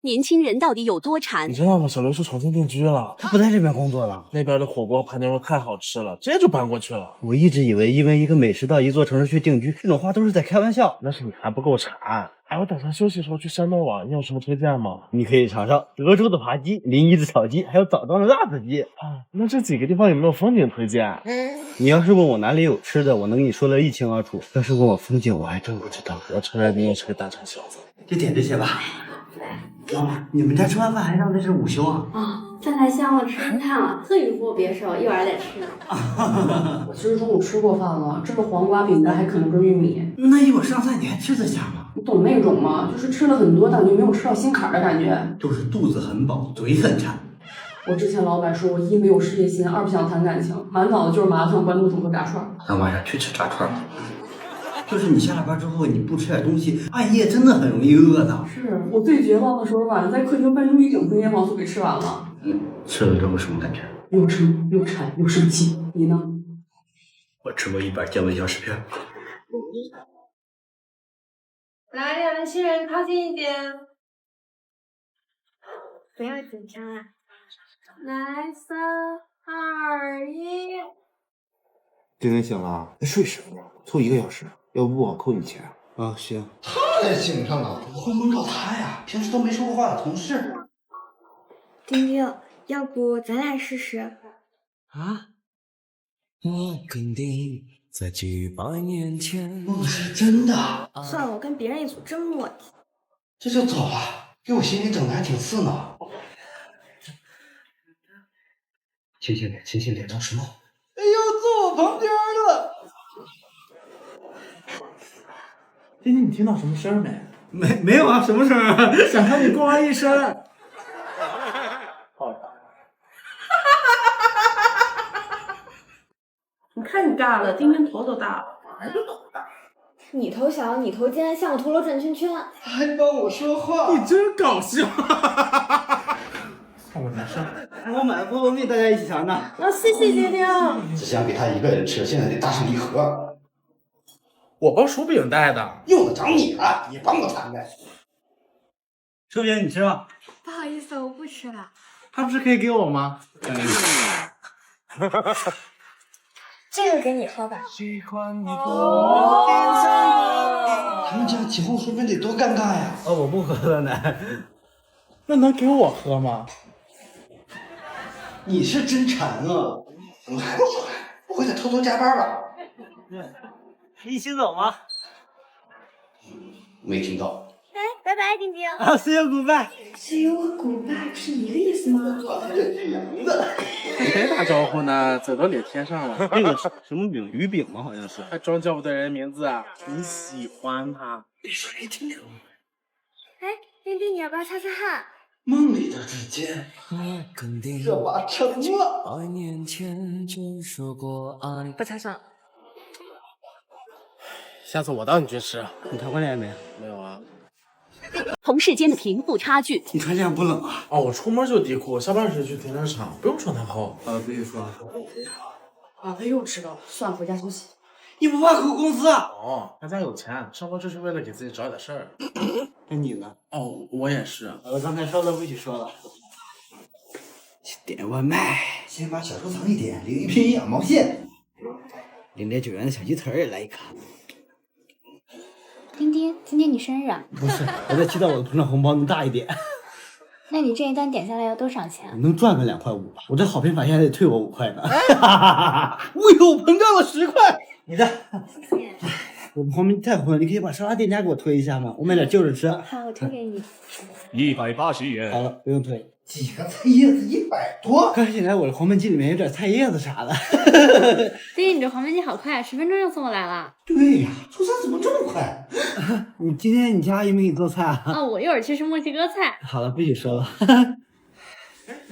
年轻人到底有多馋？你知道吗？小刘是重新定居了，他不在这边工作了。那边的火锅排牛肉太好吃了，直接就搬过去了。我一直以为因为一个美食到一座城市去定居，这种话都是在开玩笑。那是你还不够馋。哎，我打算休息的时候去山东玩，你有什么推荐吗？你可以尝尝德州的扒鸡、临沂的炒鸡，还有枣庄的辣子鸡。啊，那这几个地方有没有风景推荐？你要是问我哪里有吃的，我能跟你说得一清二楚。要是问我风景，我还真不知道。我承认你也是个大馋小子。就点这些吧。妈妈，你们家吃完饭还让在这午休啊？饭太香了，吃不看了，特意扶我别手，一会儿得吃呢。我其实中午吃过饭了，吃了黄瓜饼干，还啃了根玉米。那一会儿上菜你还吃得下吗？你懂那种吗？就是吃了很多，但就没有吃到心坎儿的感觉。就是肚子很饱，嘴很馋。我之前老板说我一没有事业心，二不想谈感情，满脑子就是麻辣烫、关东煮和炸串。那晚上去吃炸串吧。就是你下了班之后，你不吃点东西，半夜真的很容易饿的。是我最绝望的时候，晚上在客厅搬出一整盆叶黄素给吃完了。吃了之后什么感觉？又撑又馋又生气。你呢？我吃过一半健胃小食片。来，两位新人靠近一点，不要紧张啊！来，3、2、1。丁丁醒了，睡10分钟，凑1个小时，要不我扣你钱。啊，行。他才醒上了，我会蒙着他呀，平时都没说过话的同事。丁丁，要不咱俩试试？啊？我肯定在几百年前。梦是真的。算了，我跟别人一组真磨叽。这就走了，给我心里整的还挺刺呢。清醒点，清醒点，当什么？哎呦，坐我旁边了。丁丁，你听到什么声没？没有啊，什么声啊？想和你咣一声。你看你大了，丁丁头都大了。你头小，你头尖，像个陀螺转圈圈。他还帮我说话。你真搞笑。我拿上。我买菠萝蜜，大家一起尝尝。谢谢丁丁。只想给他一个人吃，现在得搭上一盒。我包薯饼带的。用得着你了，你帮我谈呗。薯饼你吃吧。不好意思，我不吃了。他不是可以给我吗？这个给你喝吧。他们这样起哄说明得多尴尬呀！我不喝了奶。那能给我喝吗？你是真馋啊！怎么还不出来？不会再偷偷加班吧？一起走吗？没听到。哎，拜拜，丁丁。啊，see you goodbye。See you goodbye 不是一个意思吗？这是羊的。谁打招呼呢？走到脸天上了。那个什么饼，鱼饼吗？好像是。还装叫不得人名字啊？你喜欢他？你说给听听。哎，丁丁，你要不要擦擦汗？梦里的指尖，我肯定这把成了。百年前就说过爱。不擦算了。下次我当你军师。你谈过恋爱没？没有啊。同事间的贫富差距。你穿这样不冷啊？哦，我出门就底裤，下班时去停车场，不用穿太厚。必须说。啊，他又迟到了，算了，回家休息。你不怕扣工资啊？哦，他家有钱，上班就是为了给自己找点事儿。那你呢？哦，我也是。我刚才说的不许说了。点外卖，先把小收藏一点，领一瓶营养毛线，领点9元的小鸡腿来一个。丁丁，今天你生日啊？不是，我在期待我的膨胀红包能大一点。那你这一单点下来要多少钱？能赚个2块5吧。我这好评返现还得退我5块呢。我又膨胀了10块。你的。我们黄明太混了，你可以把沙拉店家给我推一下吗？我买点就着吃。好，我推给你。180元。好了，不用推。几个菜叶子100多。看起来我的黄焖鸡里面有点菜叶子啥的。丁丁，你这黄焖鸡好快，10分钟就送过来了。对呀，做菜怎么这么快？你今天你家阿姨没给你做菜啊？哦，我一会儿去吃墨西哥菜。好了，不许说了。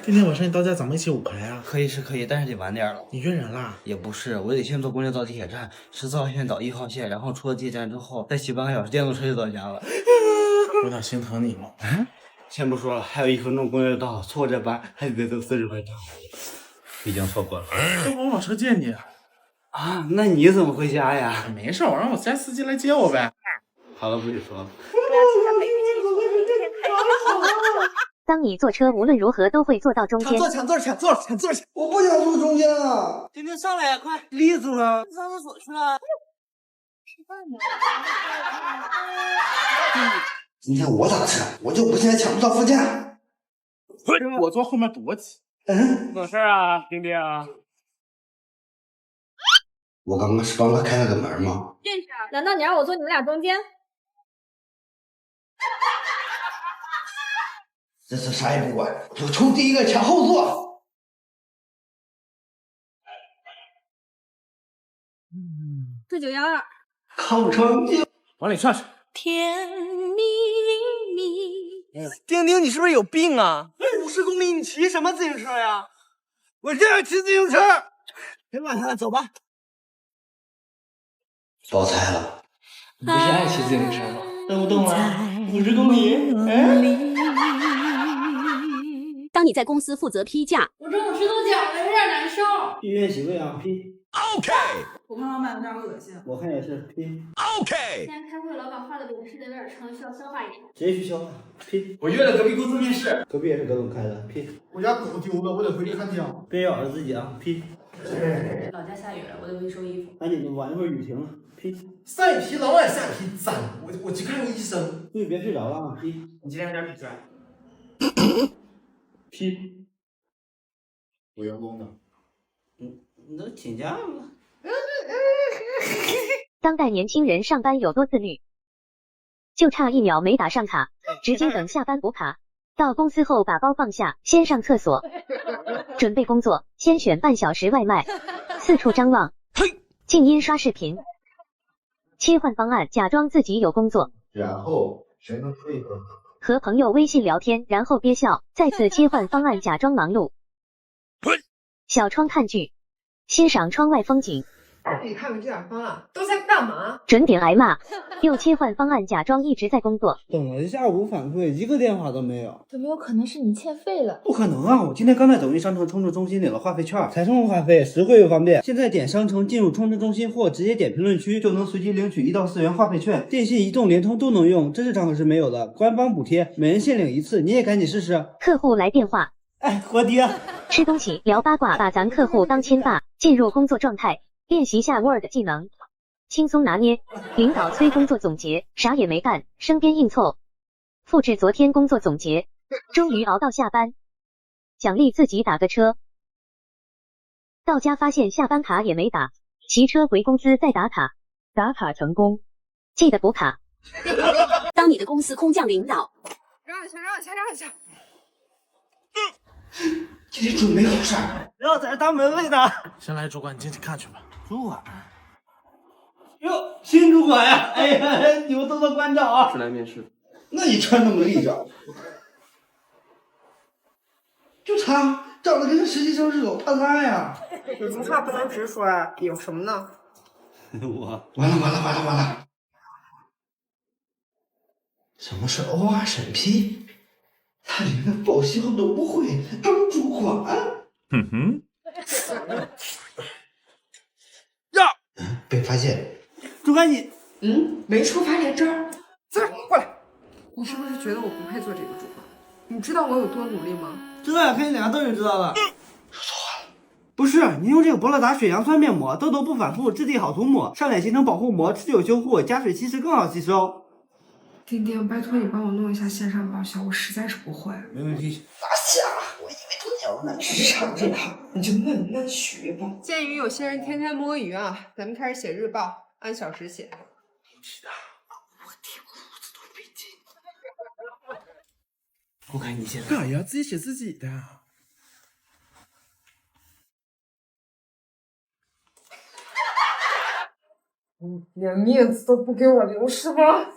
今天晚上你到家，咱们一起5排啊？可以是可以，但是得晚点了。你约人啦？也不是，我得先坐公交到地铁站，14号线到1号线，然后出了地铁站之后，再骑半个小时电动车就到家了。有点心疼你吗？先不说了，还有1分钟公交就到，错过这班还得走40分钟，已经错过了。要不我往车接你？啊，那你怎么回家呀？没事，我让我家司机来接我呗。好了，不许说了。不要经常被遇见，明天太好了。当你坐车，无论如何都会坐到中间。抢座！我不想坐中间了。丁丁上来呀，快！栗子呢？上厕所去了。吃饭呢。今天我打车，我就不信还抢不到副驾。我坐后面多挤。嗯，怎么事啊，丁丁？我刚刚是帮他开了个门吗？难道你让我坐你们俩中间？这次啥也不管，就冲第一个抢后座。4912，考成绩，往里上去。甜蜜蜜。丁丁，你是不是有病啊？50公里，你骑什么自行车呀？我这样骑自行车。别管他了，走吧。包菜了。你不是爱骑自行车吗？动不动啊，50公里。当你在公司负责批假，我中午吃豆角了，有点难受。批院习位啊，批。OK。我看老板有点恶心。我看也是，批。OK。今天开会，老板画的饼是得有点撑，需要消化一下。直接去消化，批。我约了隔壁公司面试，隔壁也是葛总开的，批。我家狗丢了，我得回去看家。别咬着自己啊，批。老家下雨了，我得回去收衣服。赶紧的，晚一会儿雨停了，批。晒皮老爱晒皮，脏！我去看个医生。注意别睡着了啊，批。你今天有点痞酸。批。我员工呢？你都请假了。当代年轻人上班有多自律，就差1秒没打上卡，直接等下班补卡。到公司后把包放下，先上厕所，准备工作，先选半小时外卖，四处张望，静音刷视频，切换方案，假装自己有工作，然后谁能配合？和朋友微信聊天，然后憋笑，再次切换方案，假装忙碌。小窗看剧，欣赏窗外风景。你看看这点方案都在干嘛？准点挨骂，又切换方案，假装一直在工作。等了一下午反馈，一个电话都没有。有没有可能是你欠费了？不可能啊！我今天刚在抖音商城充值中心领了话费券，才充了话费，实惠又方便。现在点商城进入充值中心或直接点评论区，就能随机领取1到4元话费券，电信、移动、联通都能用，这市场可是没有的。官方补贴，每人限领1次，你也赶紧试试。客户来电话，哎，活爹！吃东西聊八卦，把咱客户当亲爸，进入工作状态。练习下 Word 技能，轻松拿捏。领导催工作总结，啥也没干，生边硬凑。复制昨天工作总结，终于熬到下班。奖励自己打个车。到家发现下班卡也没打，骑车回公司再打卡，打卡成功，记得补卡。当你的公司空降领导，让一下。今天准没好事儿，不要在这当门卫的。先来，主管，你进去看去吧。主管。哟，新主管呀！哎呀，你们多多关照啊！是来面试。那你穿那么立正，就他长得跟实习生是狗大妈呀！有什么话不能直说啊？有什么呢？我完了！什么是 OR 审批？他连个报销都不会，当主管？哼哼。被发现。主管你，没出发言证。滋儿，过来。你是不是觉得我不配做这个主管？你知道我有多努力吗？知道呀，看你脸上痘就知道了。说错了。不是，你用这个博乐达水杨酸面膜，痘痘不反复，质地好涂抹，上脸形成保护膜，持久修护，加水稀释更好吸收。丁丁，拜托你帮我弄一下线上报销，我实在是不会。没问题。拿下！我以为头条呢。职场这行，你就慢慢学吧。鉴于有些人天天摸鱼啊，咱们开始写日报，按小时写。我贴裤子都费劲。我看你写的。干呀，自己写自己的。连面子都不给我留是吗？